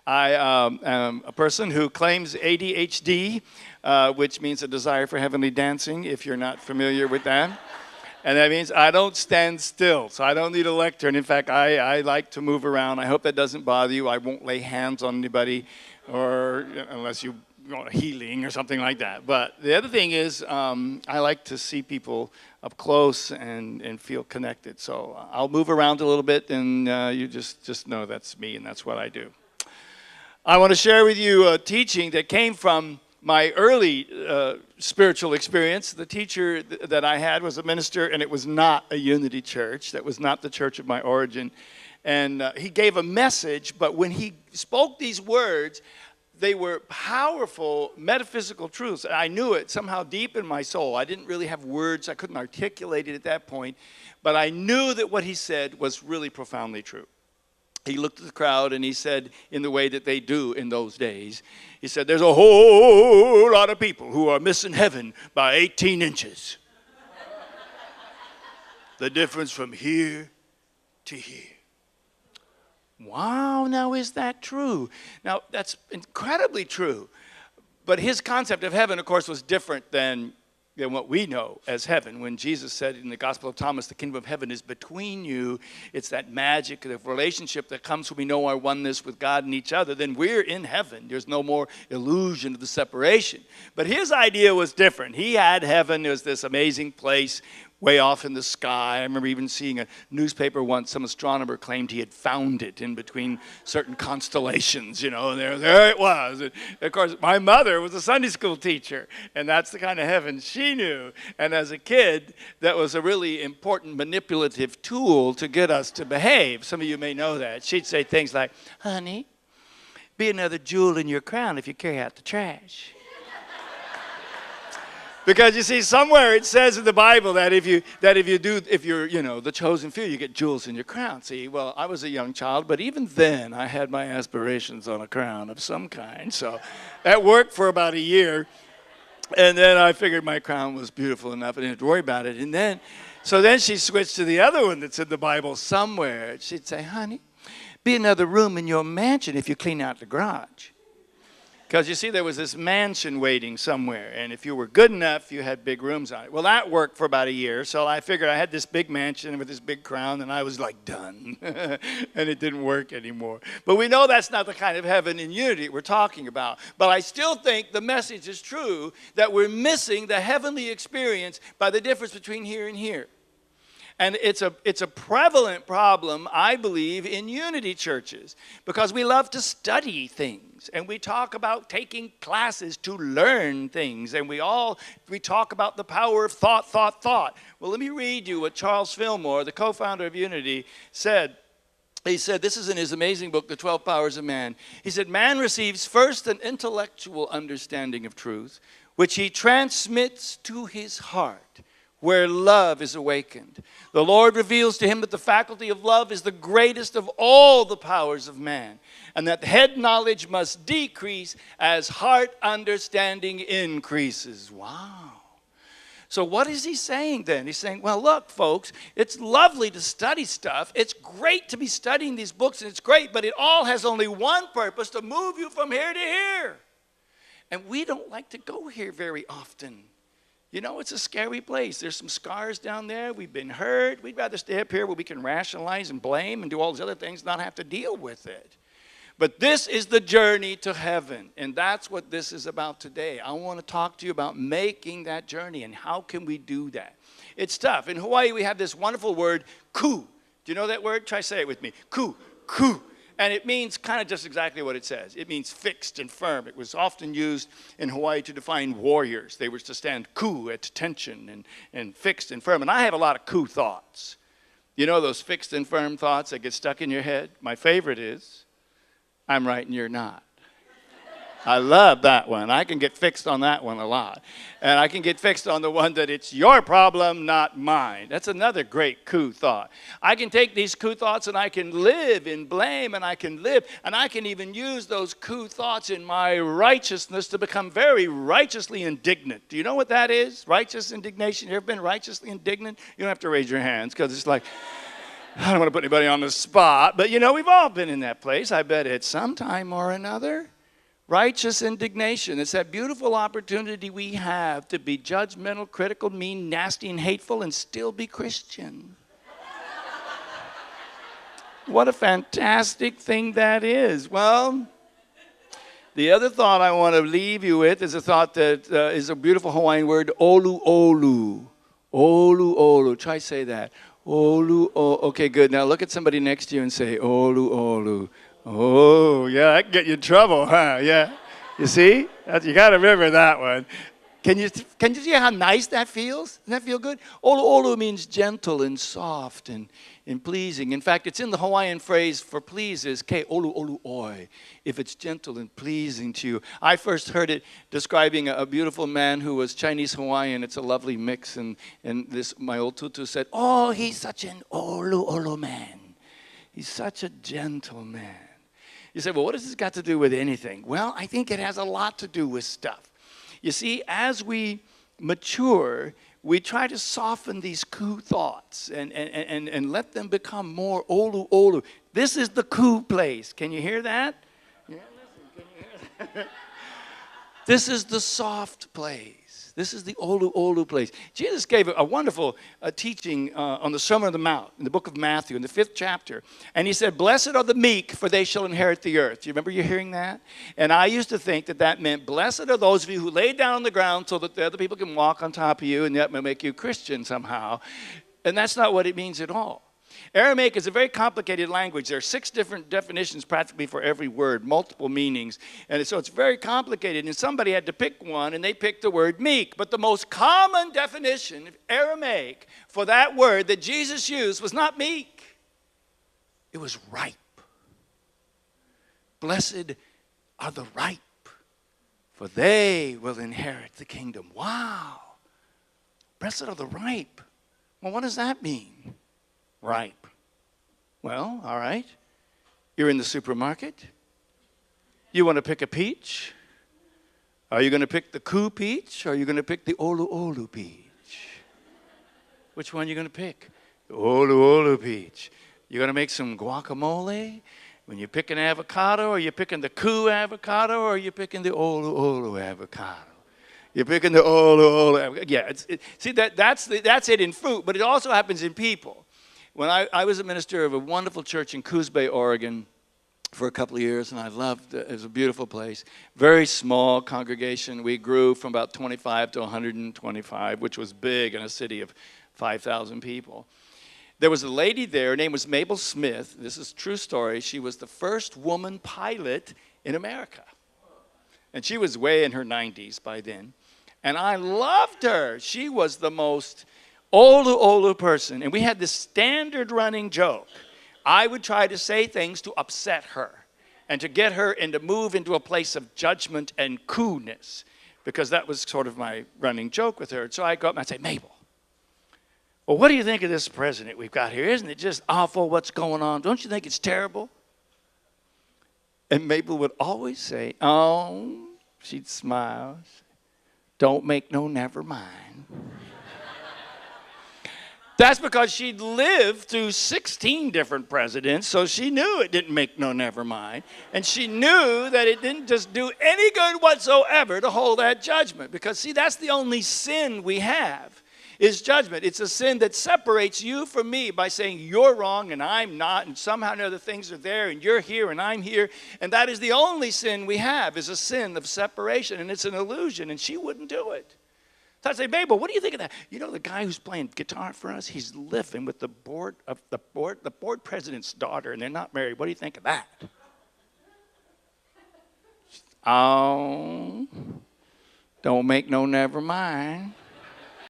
I am a person who claims ADHD, which means a desire for heavenly dancing, if you're not familiar with that. And that means I don't stand still, so I don't need a lectern. In fact, I like to move around. I hope that doesn't bother you. I won't lay hands on anybody, or unless you want healing or something like that. But the other thing is I like to see people up close and feel connected. So I'll move around a little bit, and you just know that's me, and that's what I do. I want to share with you a teaching that came from my early spiritual experience. The teacher that I had was a minister, and it was not a unity church. That was not the church of my origin. And he gave a message, but when he spoke these words, they were powerful metaphysical truths. I knew it somehow deep in my soul. I didn't really have words. I couldn't articulate it at that point. But I knew that what he said was really profoundly true. He looked at the crowd and he said, in the way that they do in those days, he said, there's a whole lot of people who are missing heaven by 18 inches. The difference from here to here. Wow, now is that true? Now, that's incredibly true. But his concept of heaven, of course, was different than what we know as heaven. When Jesus said in the Gospel of Thomas, the kingdom of heaven is between you, it's that magic of relationship that comes when we know our oneness with God and each other, then we're in heaven. There's no more illusion of the separation. But his idea was different. He had heaven as this amazing place way off in the sky. I remember even seeing a newspaper once, some astronomer claimed he had found it in between certain constellations, and there it was. And of course, my mother was a Sunday school teacher, and that's the kind of heaven she knew. And as a kid, that was a really important manipulative tool to get us to behave. Some of you may know that. She'd say things like, honey, be another jewel in your crown if you carry out the trash. Because you see, somewhere it says in the Bible that if you're the chosen few, you get jewels in your crown. See, well, I was a young child, but even then I had my aspirations on a crown of some kind. So that worked for about a year. And then I figured my crown was beautiful enough. I didn't have to worry about it. So then she switched to the other one that's in the Bible somewhere. She'd say, honey, be another room in your mansion if you clean out the garage. Because you see, there was this mansion waiting somewhere, and if you were good enough, you had big rooms on it. Well, that worked for about a year, so I figured I had this big mansion with this big crown, and I was like, done. And it didn't work anymore. But we know that's not the kind of heaven in unity we're talking about. But I still think the message is true, that we're missing the heavenly experience by the difference between here and here. And it's a prevalent problem, I believe, in unity churches, because we love to study things, and we talk about taking classes to learn things, and we talk about the power of thought. Well, let me read you what Charles Fillmore, the co-founder of Unity, said. He said, this is in his amazing book, The 12 Powers of Man. He said, man receives first an intellectual understanding of truth, which he transmits to his heart, where love is awakened. The Lord reveals to him that the faculty of love is the greatest of all the powers of man, and that head knowledge must decrease as heart understanding increases. Wow. So what is he saying then? He's saying, well, look, folks, it's lovely to study stuff. It's great to be studying these books, and it's great, but it all has only one purpose, to move you from here to here. And we don't like to go here very often. It's a scary place. There's some scars down there. We've been hurt. We'd rather stay up here where we can rationalize and blame and do all these other things, not have to deal with it. But this is the journey to heaven, and that's what this is about today. I want to talk to you about making that journey, and how can we do that? It's tough. In Hawaii, we have this wonderful word, ku. Do you know that word? Try say it with me. Ku, ku. And it means kind of just exactly what it says. It means fixed and firm. It was often used in Hawaii to define warriors. They were to stand ku, at attention, and fixed and firm. And I have a lot of ku thoughts. You know those fixed and firm thoughts that get stuck in your head? My favorite is, I'm right and you're not. I love that one. I can get fixed on that one a lot. And I can get fixed on the one that it's your problem, not mine. That's another great ku thought. I can take these ku thoughts and I can live in blame, and I can even use those ku thoughts in my righteousness to become very righteously indignant. Do you know what that is? Righteous indignation. You ever been righteously indignant? You don't have to raise your hands, because it's like, I don't want to put anybody on the spot, but you know, we've all been in that place, I bet, at some time or another. Righteous indignation. It's that beautiful opportunity we have to be judgmental, critical, mean, nasty, and hateful and still be Christian. What a fantastic thing that is. Well, the other thought I want to leave you with is a thought that is a beautiful Hawaiian word, olu olu. Olu olu. Try say that. Olu olu. Okay, good. Now look at somebody next to you and say, olu olu. Oh, yeah, that can get you in trouble, huh? Yeah. You see? You got to remember that one. Can you see how nice that feels? Doesn't that feel good? Olu olu means gentle and soft and pleasing. In fact, it's in the Hawaiian phrase for please is ke olu olu oi, if it's gentle and pleasing to you. I first heard it describing a beautiful man who was Chinese Hawaiian. It's a lovely mix. And my old tutu said, oh, he's such an olu olu man. He's such a gentle man. You say, well, what has this got to do with anything? Well, I think it has a lot to do with stuff. You see, as we mature, we try to soften these ku thoughts and let them become more olu olu. This is the ku place. Can you hear that? Yeah, listen, can you hear that? This is the soft place. This is the olu olu place. Jesus gave a wonderful teaching on the Sermon on the Mount in the book of Matthew in the 5th chapter. And he said, blessed are the meek, for they shall inherit the earth. Do you remember you hearing that? And I used to think that meant, blessed are those of you who lay down on the ground so that the other people can walk on top of you and that may make you Christian somehow. And that's not what it means at all. Aramaic is a very complicated language. There are 6 different definitions practically for every word, multiple meanings. And so it's very complicated. And somebody had to pick one, and they picked the word meek. But the most common definition of Aramaic for that word that Jesus used was not meek. It was ripe. Blessed are the ripe, for they will inherit the kingdom. Wow. Blessed are the ripe. Well, what does that mean? Ripe. Well, all right. You're in the supermarket. You want to pick a peach? Are you going to pick the ku peach or are you going to pick the olu olu peach? Which one are you going to pick? The olu olu peach. You're going to make some guacamole? When you pick an avocado, are you picking the ku avocado or are you picking the olu olu avocado? You're picking the olu olu. Yeah, see, that's it in fruit, but it also happens in people. When I was a minister of a wonderful church in Coos Bay, Oregon, for a couple of years, and I loved it. It was a beautiful place. Very small congregation. We grew from about 25 to 125, which was big in a city of 5,000 people. There was a lady there. Her name was Mabel Smith. This is a true story. She was the first woman pilot in America. And she was way in her 90s by then. And I loved her. She was the most olu olu person. And we had this standard running joke. I would try to say things to upset her and to get her and to move into a place of judgment and coolness, because that was sort of my running joke with her. So I go up and I'd say, Mabel, well, what do you think of this president we've got here? Isn't it just awful what's going on? Don't you think it's terrible? And Mabel would always say, oh, she'd smile. Don't make no never mind. That's because she'd lived through 16 different presidents, so she knew it didn't make no never mind. And she knew that it didn't just do any good whatsoever to hold that judgment. Because, see, that's the only sin we have, is judgment. It's a sin that separates you from me by saying you're wrong and I'm not, and somehow or other things are there and you're here and I'm here. And that is the only sin we have, is a sin of separation, and it's an illusion, and she wouldn't do it. So I'd say, Mabel, what do you think of that? You know, the guy who's playing guitar for us, he's living with the board president's daughter, and they're not married. What do you think of that? Oh, don't make no never mind.